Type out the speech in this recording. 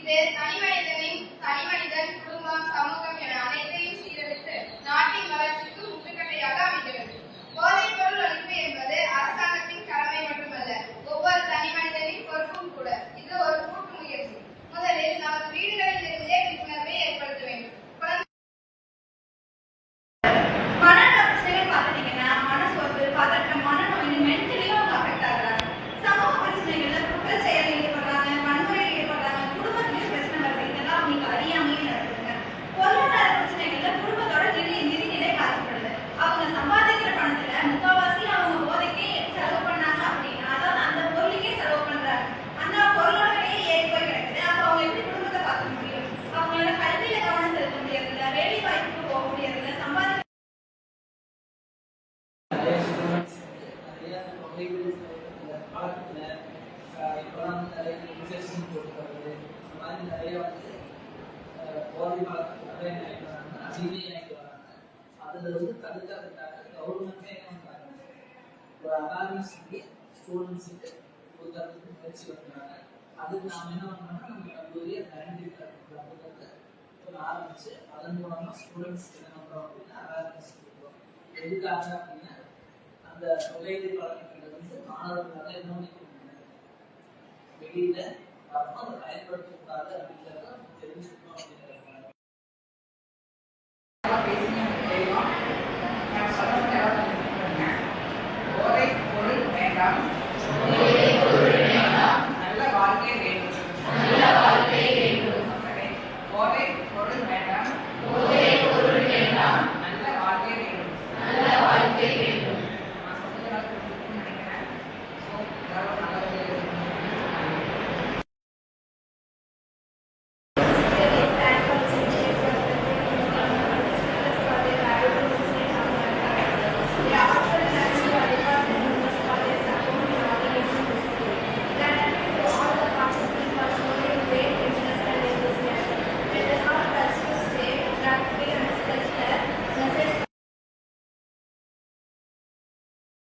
இது தனிமனிதன், குடும்பம், சமூகம் என அனைத்தையும் சீரழித்து நாட்டின் வளர்ச்சிக்கு முட்டுக்கட்டையாக அமைகிறது. போதைப் பொருள் ஒழிப்பு என்பது அரசாங்கத்தின் கடமை மட்டுமல்ல, ஒவ்வொரு தனி மனிதனின் பொறுப்பும் கூட. இது ஒரு கூட்டு முயற்சி. முதலில் நமது வீடுகளில் இருந்தே விழிப்புணர்வை ஏற்படுத்த வேண்டும். நிறைய போதை பழக்கம் நிறைய நினைக்கிறாங்க, அதிகமே நினைக்கிறாங்க. அதுல தடுக்கிறதுக்காக கவர்மெண்ட்டே என்ன பண்றாங்க, ஒரு அவேர்னஸ் ஸ்டூடெண்ட்ஸுக்கு கொடுக்கறதுக்கு முயற்சி பண்றாங்க. அதுக்கு நாம என்ன பண்ணோம்னா, நம்ம கல்லூரியை கரண்ட் ஆரம்பிச்சு அதன் மூலமா ஸ்டூடெண்ட்ஸ்க்கு என்ன பண்றோம் அப்படின்னா அவேர்னஸ் கொடுக்குறோம். எதுக்காக அப்படின்னா, அந்த புகையிலை பழக்கத்துல மாணவர்களால இன்னொன்று வெளியில அதை பயன்படுத்தக்கூடாது அப்படிங்கிறத